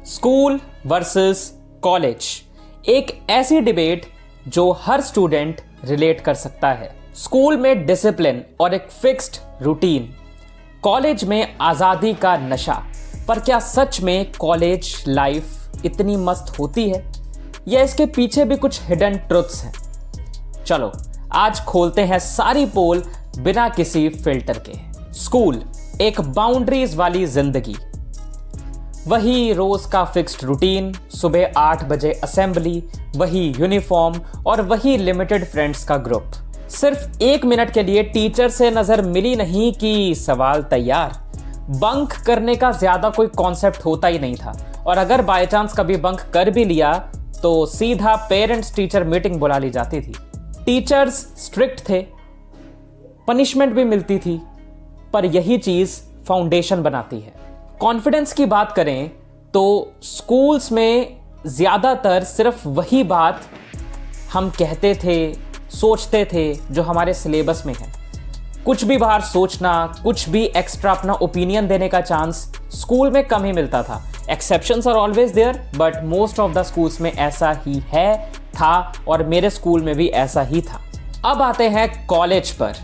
School versus college, एक ऐसी debate जो हर स्टूडेंट रिलेट कर सकता है। स्कूल में डिसिप्लिन और एक फिक्स्ड रूटीन, कॉलेज में आज़ादी का नशा। पर क्या सच में कॉलेज लाइफ इतनी मस्त होती है या इसके पीछे भी कुछ हिडन ट्रुथ्स हैं? चलो आज खोलते हैं सारी पोल बिना किसी फिल्टर के। स्कूल एक बाउंड्रीज वाली जिंदगी, वही रोज का फिक्स्ड रूटीन, सुबह 8 बजे असेंबली, वही यूनिफॉर्म और वही लिमिटेड फ्रेंड्स का ग्रुप। सिर्फ 1 मिनट के लिए टीचर से नजर मिली नहीं कि सवाल तैयार। बंक करने का ज्यादा कोई कॉन्सेप्ट होता ही नहीं था, और अगर बाय चांस कभी बंक कर भी लिया तो सीधा पेरेंट्स टीचर मीटिंग बुला ली जाती थी। टीचर्स स्ट्रिक्ट थे, पनिशमेंट भी मिलती थी, पर यही चीज फाउंडेशन बनाती है। कॉन्फिडेंस की बात करें तो स्कूल्स में ज़्यादातर सिर्फ वही बात हम कहते थे, सोचते थे जो हमारे सिलेबस में है। कुछ भी बाहर सोचना, कुछ भी एक्स्ट्रा अपना ओपिनियन देने का चांस स्कूल में कम ही मिलता था। Exceptions are always there, but most of the schools में ऐसा ही है, था, और मेरे स्कूल में भी ऐसा ही था। अब आते हैं कॉलेज पर,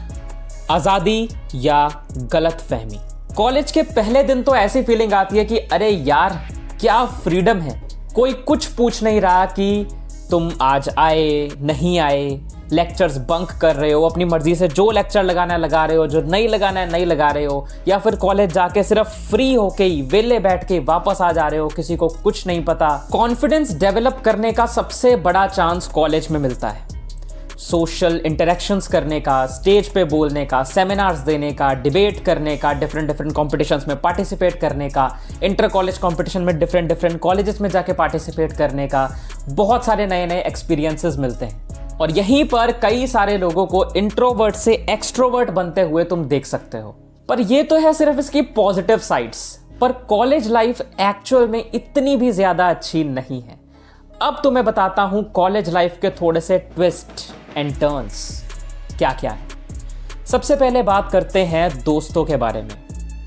आज़ादी या गलत फहमी। कॉलेज के पहले दिन तो ऐसी फीलिंग आती है कि अरे यार क्या फ्रीडम है, कोई कुछ पूछ नहीं रहा कि तुम आज आए नहीं आए, लेक्चर्स बंक कर रहे हो, अपनी मर्जी से जो लेक्चर लगाना है लगा रहे हो, जो नहीं लगाना है नहीं लगा रहे हो, या फिर कॉलेज जाके सिर्फ फ्री होके ही वेले बैठ के वापस आ जा रहे हो, किसी को कुछ नहीं पता। कॉन्फिडेंस डेवलप करने का सबसे बड़ा चांस कॉलेज में मिलता है। सोशल इंटरेक्शंस करने का, स्टेज पे बोलने का, सेमिनार्स देने का, डिबेट करने का, डिफरेंट कॉम्पिटिशन्स में पार्टिसिपेट करने का, इंटर कॉलेज कॉम्पिटिशन में डिफरेंट कॉलेजेस में जाके पार्टिसिपेट करने का, बहुत सारे नए नए एक्सपीरियंसेस मिलते हैं। और यहीं पर कई सारे लोगों को इंट्रोवर्ट से एक्सट्रोवर्ट बनते हुए तुम देख सकते हो। पर ये तो है सिर्फ इसकी पॉजिटिव साइड्स, पर कॉलेज लाइफ एक्चुअल में इतनी भी ज्यादा अच्छी नहीं है। अब तुम्हें बताता हूं कॉलेज लाइफ के थोड़े से ट्विस्ट एंड टर्न्स क्या क्या है। सबसे पहले बात करते हैं दोस्तों के बारे में,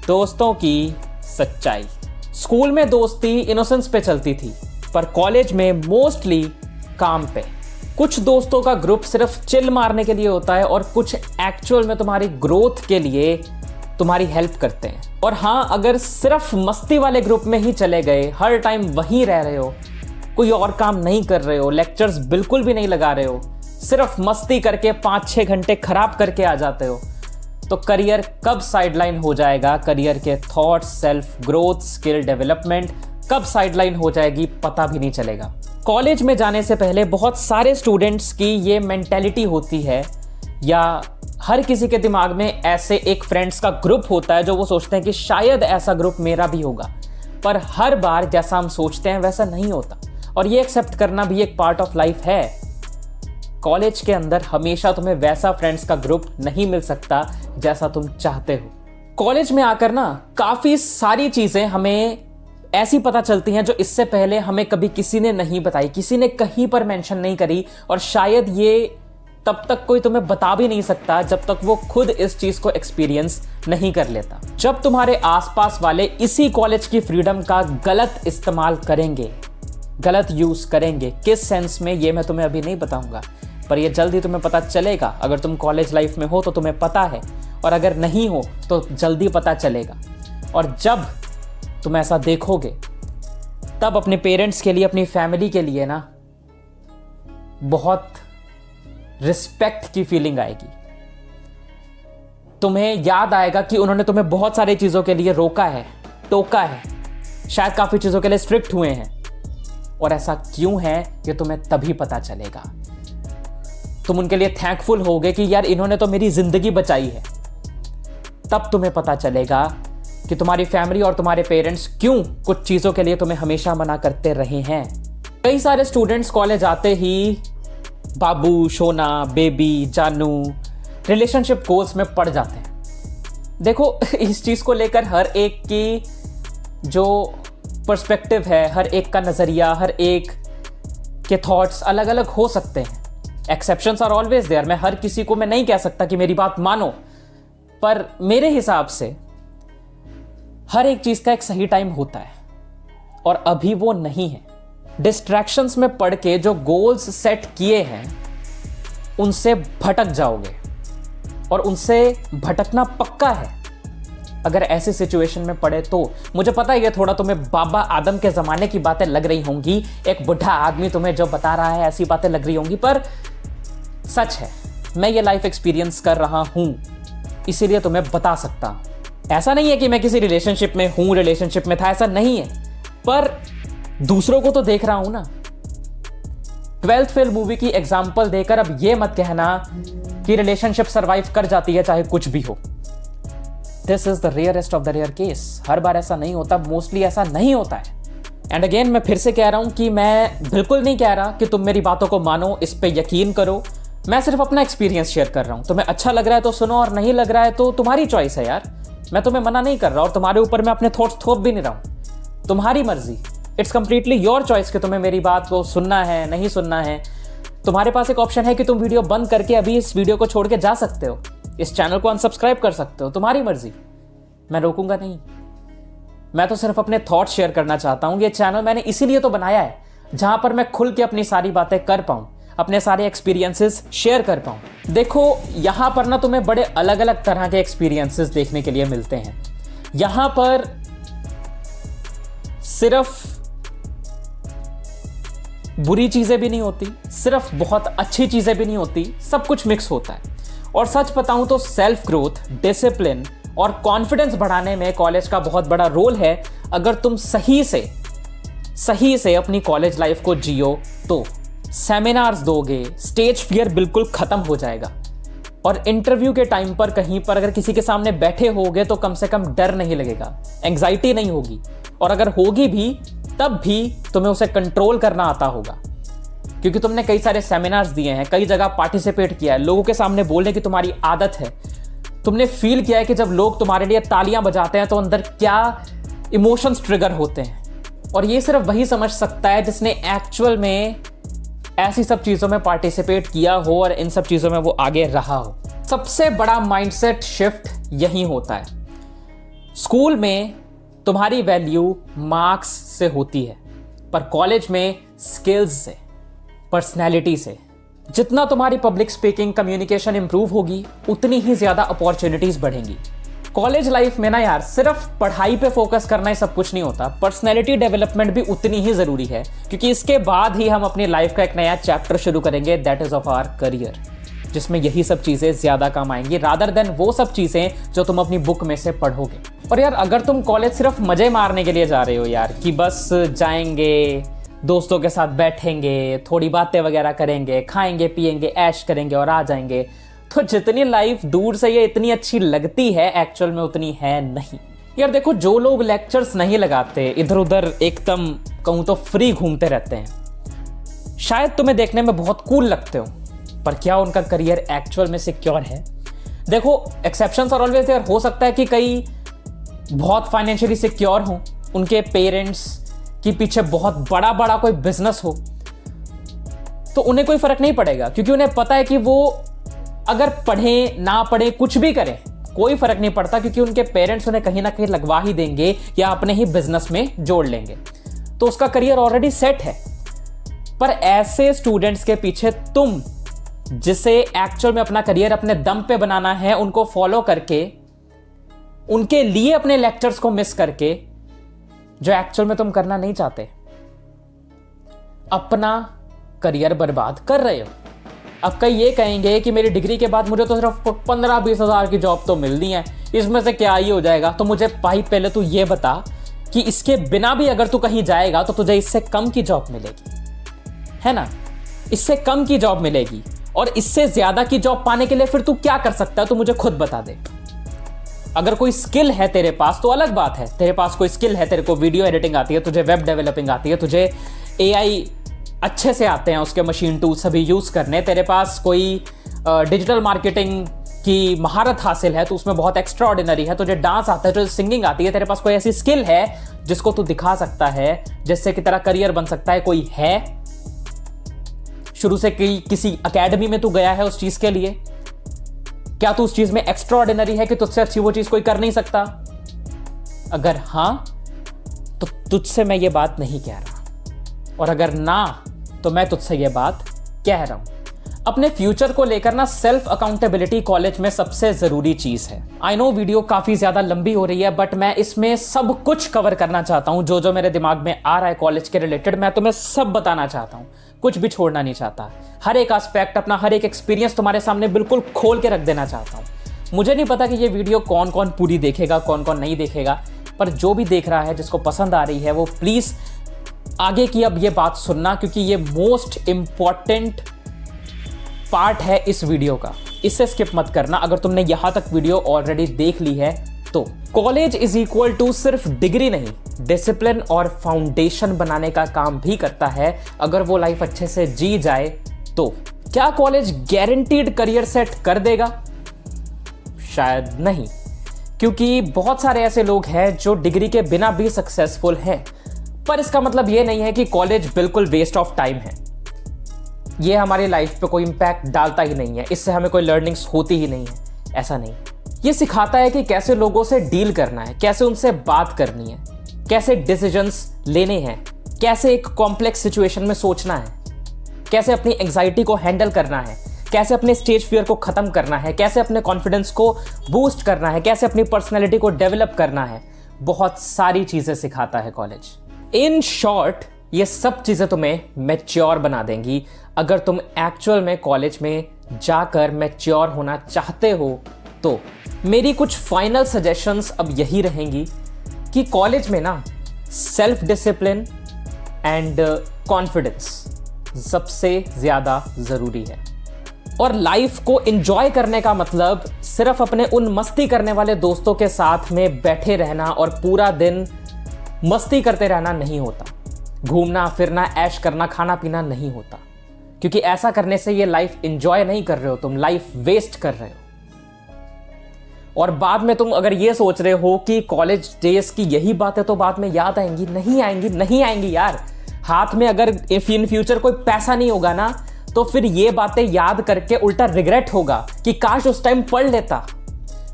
दोस्तों की सच्चाई। स्कूल में दोस्ती इनोसेंस पे चलती थी, पर कॉलेज में मोस्टली काम पे। कुछ दोस्तों का ग्रुप सिर्फ चिल मारने के लिए होता है और कुछ एक्चुअल में तुम्हारी ग्रोथ के लिए तुम्हारी हेल्प करते हैं। और हाँ, अगर सिर्फ मस्ती वाले ग्रुप में ही चले गए, हर टाइम वहीं रह रहे हो, कोई और काम नहीं कर रहे हो, लेक्चर्स बिल्कुल भी नहीं लगा रहे हो, सिर्फ मस्ती करके 5-6 घंटे खराब करके आ जाते हो, तो करियर कब साइडलाइन हो जाएगा, करियर के thoughts, self growth, skill development कब साइडलाइन हो जाएगी पता भी नहीं चलेगा। कॉलेज में जाने से पहले बहुत सारे स्टूडेंट्स की ये मेंटेलिटी होती है, या हर किसी के दिमाग में ऐसे एक फ्रेंड्स का ग्रुप होता है जो वो सोचते हैं कि शायद ऐसा ग्रुप मेरा भी होगा। पर हर बार जैसा हम सोचते हैं वैसा नहीं होता, और ये एक्सेप्ट करना भी एक पार्ट ऑफ लाइफ है। कॉलेज के अंदर हमेशा तुम्हें वैसा फ्रेंड्स का ग्रुप नहीं मिल सकता जैसा तुम चाहते हो। कॉलेज में आकर ना काफ़ी सारी चीज़ें हमें ऐसी पता चलती हैं जो इससे पहले हमें कभी किसी ने नहीं बताई, किसी ने कहीं पर मेंशन नहीं करी, और शायद ये तब तक कोई तुम्हें बता भी नहीं सकता जब तक वो खुद इस चीज़ को एक्सपीरियंस नहीं कर लेता। जब तुम्हारे आसपास वाले इसी कॉलेज की फ्रीडम का गलत इस्तेमाल करेंगे, गलत यूज़ करेंगे, किस सेंस में ये मैं तुम्हें अभी नहीं बताऊंगा, पर ये जल्दी तुम्हें पता चलेगा। अगर तुम कॉलेज लाइफ में हो तो तुम्हें पता है, और अगर नहीं हो तो जल्दी पता चलेगा। और जब तुम ऐसा देखोगे तब अपने पेरेंट्स के लिए, अपनी फैमिली के लिए ना बहुत रिस्पेक्ट की फीलिंग आएगी। तुम्हें याद आएगा कि उन्होंने तुम्हें बहुत सारी चीज़ों के लिए रोका है, टोका है, शायद काफ़ी चीज़ों के लिए स्ट्रिक्ट हुए हैं, और ऐसा क्यों है ये तुम्हें तभी पता चलेगा। तुम उनके लिए थैंकफुल होगे कि यार इन्होंने तो मेरी जिंदगी बचाई है। तब तुम्हें पता चलेगा कि तुम्हारी फैमिली और तुम्हारे पेरेंट्स क्यों कुछ चीज़ों के लिए तुम्हें हमेशा मना करते रहे हैं। कई सारे स्टूडेंट्स कॉलेज आते ही बाबू, सोना, बेबी, जानू, रिलेशनशिप गोल्स में पड़ जाते हैं। देखो इस चीज़ को लेकर हर एक की जो पर्सपेक्टिव है, हर एक का नज़रिया, हर एक के थॉट्स अलग अलग हो सकते हैं। Exceptions are always there. मैं हर किसी को मैं नहीं कह सकता कि मेरी बात मानो, पर मेरे हिसाब से हर एक चीज़ का एक सही टाइम होता है। और अभी वो नहीं है। डिस्ट्रैक्शंस में पड़ के जो गोल्स सेट किए हैं उनसे भटक जाओगे, और उनसे भटकना पक्का है अगर ऐसी सिचुएशन में पड़े तो। मुझे पता है ये थोड़ा तुम्हें बाबा आदम के ज़माने की बातें लग रही होंगी, एक बुढ़ा आदमी तुम्हें जो बता रहा है ऐसी बातें लग रही होंगी, पर सच है, मैं ये लाइफ एक्सपीरियंस कर रहा हूँ इसीलिए तुम्हें बता सकता। ऐसा नहीं है कि मैं किसी रिलेशनशिप में हूँ, रिलेशनशिप में था, ऐसा नहीं है, पर दूसरों को तो देख रहा हूँ ना। 12th फेल मूवी की एग्जाम्पल देकर अब ये मत कहना कि रिलेशनशिप सर्वाइव कर जाती है चाहे कुछ भी हो। This is the rarest of the rare case. हर बार ऐसा नहीं होता, मोस्टली ऐसा नहीं होता है। एंड अगेन मैं फिर से कह रहा हूं कि मैं बिल्कुल नहीं कह रहा कि तुम मेरी बातों को मानो, इस पे यकीन करो। मैं सिर्फ अपना एक्सपीरियंस शेयर कर रहा हूं। तुम्हें अच्छा लग रहा है तो सुनो, और नहीं लग रहा है तो तुम्हारी चॉइस है यार। मैं तुम्हें मना नहीं कर रहा और तुम्हारे ऊपर मैं अपने थॉट्स थोप भी नहीं रहा हूं। तुम्हारी मर्जी, इट्स कंप्लीटली योर चॉइस कि तुम्हें मेरी बात को सुनना है नहीं सुनना है। तुम्हारे पास एक ऑप्शन है कि तुम वीडियो बंद करके अभी इस वीडियो को छोड़ के जा सकते हो, इस चैनल को अनसब्सक्राइब कर सकते हो, तुम्हारी मर्जी, मैं रोकूंगा नहीं। मैं तो सिर्फ अपने थॉट्स शेयर करना चाहता हूं। ये चैनल मैंने इसीलिए तो बनाया है जहां पर मैं खुल के अपनी सारी बातें कर पाऊं, अपने सारे एक्सपीरियंसेस शेयर कर पाऊं। देखो यहां पर ना तुम्हें बड़े अलग अलग तरह के एक्सपीरियंसेस देखने के लिए मिलते हैं। यहां पर सिर्फ बुरी चीजें भी नहीं होती, सिर्फ बहुत अच्छी चीजें भी नहीं होती, सब कुछ मिक्स होता है। और सच बताऊं तो सेल्फ ग्रोथ, डिसिप्लिन और कॉन्फिडेंस बढ़ाने में कॉलेज का बहुत बड़ा रोल है। अगर तुम सही से अपनी कॉलेज लाइफ को जियो तो सेमिनार्स दोगे, स्टेज फियर बिल्कुल खत्म हो जाएगा। और इंटरव्यू के टाइम पर कहीं पर अगर किसी के सामने बैठे होगे तो कम से कम डर नहीं लगेगा, एंग्जाइटी नहीं होगी, और अगर होगी भी तब भी तुम्हें उसे कंट्रोल करना आता होगा, क्योंकि तुमने कई सारे सेमिनार्स दिए हैं, कई जगह पार्टिसिपेट किया है। लोगों के सामने बोलने की तुम्हारी आदत है। तुमने फील किया है कि जब लोग तुम्हारे लिए तालियां बजाते हैं तो अंदर क्या इमोशंस ट्रिगर होते हैं। और ये सिर्फ वही समझ सकता है जिसने एक्चुअल में ऐसी सब चीज़ों में पार्टिसिपेट किया हो और इन सब चीज़ों में वो आगे रहा हो। सबसे बड़ा माइंडसेट शिफ्ट यही होता है। स्कूल में तुम्हारी वैल्यू मार्क्स से होती है, पर कॉलेज में स्किल्स से, पर्सनैलिटी से। जितना तुम्हारी पब्लिक स्पीकिंग, कम्युनिकेशन इंप्रूव होगी उतनी ही ज़्यादा अपॉर्चुनिटीज़ बढ़ेंगी। कॉलेज लाइफ में ना यार सिर्फ पढ़ाई पे फोकस करना ही सब कुछ नहीं होता, पर्सनैलिटी डेवलपमेंट भी उतनी ही ज़रूरी है, क्योंकि इसके बाद ही हम अपनी लाइफ का एक नया चैप्टर शुरू करेंगे, that is of our career, जिसमें यही सब चीज़ें ज़्यादा काम आएंगी रादर देन वो सब चीज़ें जो तुम अपनी बुक में से पढ़ोगे। और यार अगर तुम कॉलेज सिर्फ मज़े मारने के लिए जा रहे हो यार, कि बस जाएंगे, दोस्तों के साथ बैठेंगे, थोड़ी बातें वगैरह करेंगे, खाएंगे पिएंगे, ऐश करेंगे और आ जाएंगे, तो जितनी लाइफ दूर से ये इतनी अच्छी लगती है एक्चुअल में उतनी है नहीं। यार देखो, जो लोग लेक्चर्स नहीं लगाते, इधर उधर एकदम कहूँ तो फ्री घूमते रहते हैं, शायद तुम्हें देखने में बहुत कूल लगते हो, पर क्या उनका करियर एक्चुअल में सिक्योर है? देखो, एक्सेप्शंस आर ऑलवेज देयर। हो सकता है कि कई बहुत फाइनेंशियली सिक्योर हों, उनके पेरेंट्स के पीछे बहुत बड़ा बड़ा कोई बिजनेस हो, तो उन्हें कोई फर्क नहीं पड़ेगा, क्योंकि उन्हें पता है कि वो अगर पढ़ें ना पढ़ें कुछ भी करें कोई फर्क नहीं पड़ता, क्योंकि उनके पेरेंट्स उन्हें कहीं ना कहीं लगवा ही देंगे या अपने ही बिजनेस में जोड़ लेंगे, तो उसका करियर ऑलरेडी सेट है। पर ऐसे स्टूडेंट्स के पीछे तुम, जिसे एक्चुअल में अपना करियर अपने दम पे बनाना है, उनको फॉलो करके, उनके लिए अपने लेक्चर्स को मिस करके, जो एक्चुअल में तुम करना नहीं चाहते, अपना करियर बर्बाद कर रहे हो। अब कई ये कहेंगे कि मेरी डिग्री के बाद मुझे तो सिर्फ 15-20 हज़ार की जॉब तो मिलनी है, इसमें से क्या ही हो जाएगा। तो मुझे भाई पहले तू ये बता कि इसके बिना भी अगर तू कहीं जाएगा तो तुझे इससे कम की जॉब मिलेगी, है ना? इससे कम की जॉब मिलेगी, और इससे ज्यादा की जॉब पाने के लिए फिर तू क्या कर सकता है, तो मुझे खुद बता दे। अगर कोई स्किल है तेरे पास तो अलग बात है, तेरे पास कोई स्किल है, तेरे को वीडियो एडिटिंग आती है, तुझे वेब डेवलपिंग आती है, तुझे AI अच्छे से आते हैं, उसके मशीन टूल सभी यूज़ करने, तेरे पास कोई डिजिटल मार्केटिंग की महारत हासिल है तो उसमें बहुत एक्स्ट्रा ऑर्डिनरी है, तुझे डांस आता है, तुझे सिंगिंग आती है, तेरे पास कोई ऐसी स्किल है जिसको तू दिखा सकता है, जिससे कि तेरा करियर बन सकता है, कोई है शुरू से किसी अकेडमी में तू गया है उस चीज़ के लिए? क्या तू उस चीज़ में एक्स्ट्रा ऑर्डिनरी है कि तुझसे अच्छी वो चीज़ कोई कर नहीं सकता? अगर हाँ, तो तुझसे मैं ये बात नहीं कह रहा, और अगर ना तो मैं तुझसे ये बात कह रहा हूं। अपने फ्यूचर को लेकर ना सेल्फ अकाउंटेबिलिटी कॉलेज में सबसे जरूरी चीज है। आई नो वीडियो काफी ज्यादा लंबी हो रही है, बट मैं इसमें सब कुछ कवर करना चाहता हूं। जो जो मेरे दिमाग में आ रहा है कॉलेज के रिलेटेड, मैं तुम्हें सब बताना चाहता हूं, कुछ भी छोड़ना नहीं चाहता। हर एक एस्पेक्ट, अपना हर एक एक्सपीरियंस तुम्हारे सामने बिल्कुल खोल के रख देना चाहता हूं। मुझे नहीं पता कि ये वीडियो कौन कौन पूरी देखेगा, कौन कौन नहीं देखेगा, पर जो भी देख रहा है, जिसको पसंद आ रही है, वो प्लीज आगे की अब ये बात सुनना, क्योंकि ये मोस्ट इंपॉर्टेंट पार्ट है इस वीडियो का। इसे स्किप मत करना अगर तुमने यहां तक वीडियो ऑलरेडी देख ली है तो। कॉलेज इज इक्वल टू सिर्फ डिग्री नहीं, डिसिप्लिन और फाउंडेशन बनाने का काम भी करता है। अगर वो लाइफ अच्छे से जी जाए तो क्या कॉलेज गारंटीड करियर सेट कर देगा? शायद नहीं, क्योंकि बहुत सारे ऐसे लोग हैं जो डिग्री के बिना भी सक्सेसफुल हैं। पर इसका मतलब ये नहीं है कि कॉलेज बिल्कुल वेस्ट ऑफ टाइम है। ये हमारी लाइफ पे कोई इंपैक्ट डालता ही नहीं है, इससे हमें कोई लर्निंग्स होती ही नहीं है, ऐसा नहीं। ये सिखाता है कि कैसे लोगों से डील करना है, कैसे उनसे बात करनी है, कैसे डिसीजंस लेने हैं, कैसे एक कॉम्प्लेक्स सिचुएशन में सोचना है, कैसे अपनी एंग्जाइटी को हैंडल करना है, कैसे अपने स्टेज फियर को खत्म करना है, कैसे अपने कॉन्फिडेंस को बूस्ट करना है, कैसे अपनी पर्सनैलिटी को डेवलप करना है। बहुत सारी चीजें सिखाता है कॉलेज। इन शॉर्ट, ये सब चीजें तुम्हें मैच्योर बना देंगी। अगर तुम एक्चुअल में कॉलेज में जाकर मैच्योर होना चाहते हो तो मेरी कुछ फाइनल सजेशंस अब यही रहेंगी कि कॉलेज में ना सेल्फ डिसिप्लिन एंड कॉन्फिडेंस सबसे ज़्यादा ज़रूरी है। और लाइफ को एंजॉय करने का मतलब सिर्फ अपने उन मस्ती करने वाले दोस्तों के साथ में बैठे रहना और पूरा दिन मस्ती करते रहना नहीं होता। घूमना फिरना, ऐश करना, खाना पीना नहीं होता, क्योंकि ऐसा करने से ये लाइफ एंजॉय नहीं कर रहे हो, तुम लाइफ वेस्ट कर रहे हो। और बाद में तुम अगर ये सोच रहे हो कि कॉलेज डेज की यही बातें तो बाद में याद आएंगी, नहीं आएंगी, नहीं आएंगी यार। हाथ में अगर इफ इन फ्यूचर कोई पैसा नहीं होगा ना, तो फिर ये बातें याद करके उल्टा रिग्रेट होगा कि काश उस टाइम पढ़ लेता,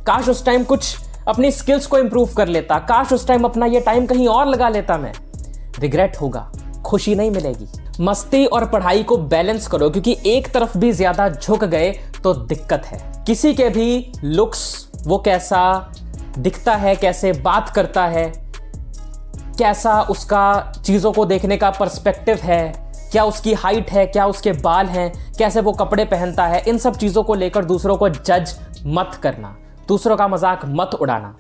काश उस टाइम कुछ अपनी स्किल्स को इंप्रूव कर लेता, काश उस टाइम अपना ये टाइम कहीं और लगा लेता मैं। रिग्रेट होगा, खुशी नहीं मिलेगी। मस्ती और पढ़ाई को बैलेंस करो, क्योंकि एक तरफ भी ज्यादा झुक गए तो दिक्कत है। किसी के भी लुक्स, वो कैसा दिखता है, कैसे बात करता है, कैसा उसका चीजों को देखने का पर्सपेक्टिव है, क्या उसकी हाइट है, क्या उसके बाल हैं, कैसे वो कपड़े पहनता है, इन सब चीजों को लेकर दूसरों को जज मत करना, दूसरों का मजाक मत उड़ाना।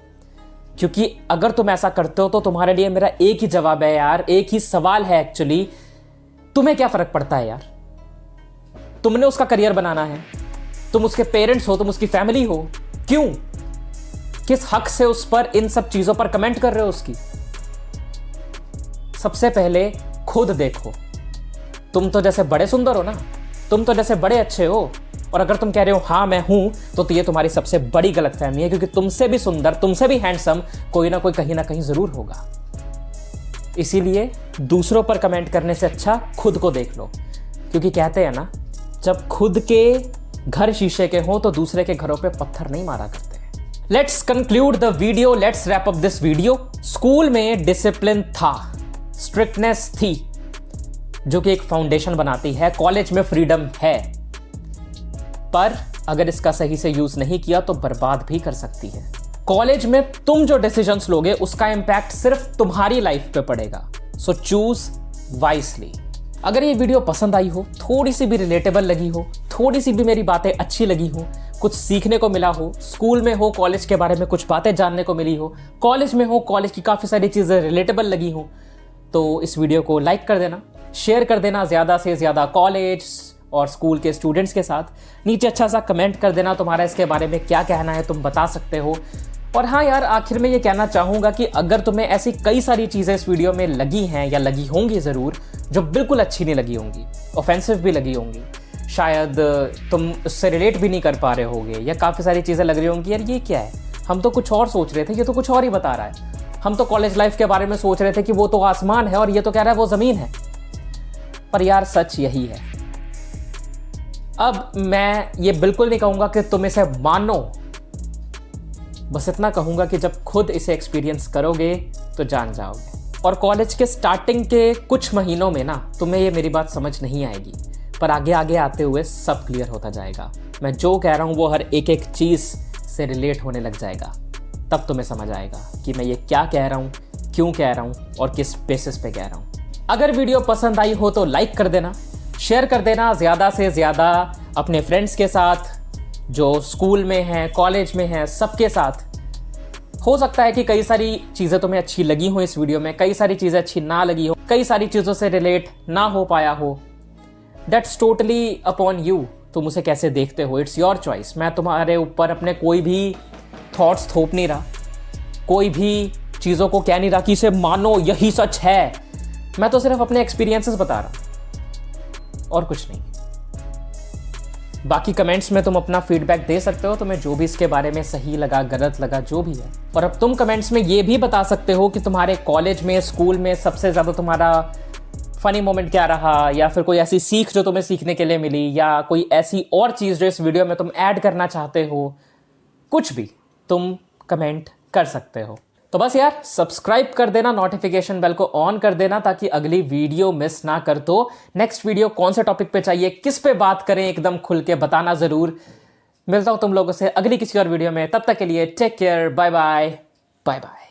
क्योंकि अगर तुम ऐसा करते हो तो तुम्हारे लिए मेरा एक ही जवाब है यार, एक ही सवाल है एक्चुअली, तुम्हें क्या फर्क पड़ता है यार? तुमने उसका करियर बनाना है, तुम उसके पेरेंट्स हो, तुम उसकी फैमिली हो, क्यों, किस हक से उस पर इन सब चीजों पर कमेंट कर रहे हो उसकी? सबसे पहले खुद देखो। तुम तो जैसे बड़े सुंदर हो ना, तुम तो जैसे बड़े अच्छे हो, और अगर तुम कह रहे हो हाँ मैं हूं, तो ये तुम्हारी सबसे बड़ी गलतफहमी है, क्योंकि तुमसे भी सुंदर, तुमसे भी हैंडसम कोई ना कोई कहीं ना कहीं जरूर होगा। इसीलिए दूसरों पर कमेंट करने से अच्छा खुद को देख लो, क्योंकि कहते हैं ना, जब खुद के घर शीशे के हो तो दूसरे के घरों पे पत्थर नहीं मारा करते। Let's conclude the video, let's wrap up this video. School में डिसिप्लिन था, स्ट्रिक्टनेस थी, जो कि एक फाउंडेशन बनाती है। कॉलेज में फ्रीडम है, पर अगर इसका सही से यूज नहीं किया तो बर्बाद भी कर सकती है। कॉलेज में तुम जो डिसीजंस लोगे उसका इंपैक्ट सिर्फ तुम्हारी लाइफ पे पड़ेगा, सो चूज वाइसली। अगर ये वीडियो पसंद आई हो, थोड़ी सी भी रिलेटेबल लगी हो, थोड़ी सी भी मेरी बातें अच्छी लगी हो, कुछ सीखने को मिला हो, स्कूल में हो, कॉलेज के बारे में कुछ बातें जानने को मिली हो, कॉलेज में हो, कॉलेज की काफ़ी सारी चीज़ें रिलेटेबल लगी हो, तो इस वीडियो को लाइक कर देना, शेयर कर देना ज़्यादा से ज़्यादा कॉलेज और स्कूल के स्टूडेंट्स के साथ। नीचे अच्छा सा कमेंट कर देना, तुम्हारा इसके बारे में क्या कहना है, तुम बता सकते हो। और हाँ यार, आखिर में ये कहना चाहूँगा कि अगर तुम्हें ऐसी कई सारी चीज़ें इस वीडियो में लगी हैं या लगी होंगी ज़रूर, जो बिल्कुल अच्छी नहीं लगी होंगी, ऑफेंसिव भी लगी होंगी, शायद तुम उससे रिलेट भी नहीं कर पा रहे होगे, या काफ़ी सारी चीज़ें लग रही होंगी यार ये क्या है, हम तो कुछ और सोच रहे थे, ये तो कुछ और ही बता रहा है, हम तो कॉलेज लाइफ के बारे में सोच रहे थे कि वो तो आसमान है और ये तो कह रहा है वो ज़मीन है। पर यार सच यही है। अब मैं ये बिल्कुल नहीं कहूँगा कि तुम इसे मानो, बस इतना कहूँगा कि जब खुद इसे एक्सपीरियंस करोगे तो जान जाओगे। और कॉलेज के स्टार्टिंग के कुछ महीनों में ना तुम्हें ये मेरी बात समझ नहीं आएगी, पर आगे आगे आते हुए सब क्लियर होता जाएगा। मैं जो कह रहा हूँ वो हर एक एक चीज़ से रिलेट होने लग जाएगा। तब तुम्हें समझ आएगा कि मैं ये क्या कह रहा हूँ, क्यों कह रहा हूँ और किस बेसिस पे कह रहा हूँ। अगर वीडियो पसंद आई हो तो लाइक कर देना, शेयर कर देना ज़्यादा से ज़्यादा अपने फ्रेंड्स के साथ, जो स्कूल में हैं, कॉलेज में हैं, सबके साथ। हो सकता है कि कई सारी चीज़ें तुम्हें अच्छी लगी हो इस वीडियो में, कई सारी चीज़ें अच्छी ना लगी हो, कई सारी चीज़ों से रिलेट ना हो पाया हो। That's totally upon you. तुम उसे कैसे देखते हो, इट्स योर चॉइस। मैं तुम्हारे ऊपर अपने कोई भी थॉट्स थोप नहीं रहा, कोई भी चीज़ों को कह नहीं रहा कि इसे मानो, यही सच है। मैं तो सिर्फ अपने एक्सपीरियंसेस बता रहा और कुछ नहीं। बाकी कमेंट्स में तुम अपना फीडबैक दे सकते हो, तुम्हें जो भी इसके बारे में सही लगा, गलत लगा, जो भी है। और अब तुम कमेंट्स में ये भी बता सकते हो कि तुम्हारे कॉलेज में, स्कूल में सबसे ज़्यादा तुम्हारा फनी मोमेंट क्या रहा, या फिर कोई ऐसी सीख जो तुम्हें सीखने के लिए मिली, या कोई ऐसी और चीज़ जो इस वीडियो में तुम ऐड करना चाहते हो। कुछ भी तुम कमेंट कर सकते हो। तो बस यार, सब्सक्राइब कर देना, नोटिफिकेशन बेल को ऑन कर देना ताकि अगली वीडियो मिस ना कर दो। नेक्स्ट वीडियो कौन से टॉपिक पे चाहिए, किस पे बात करें, एकदम खुल के बताना ज़रूर। मिलता हूं तुम लोगों से अगली किसी और वीडियो में। तब तक के लिए take care, bye bye, bye bye.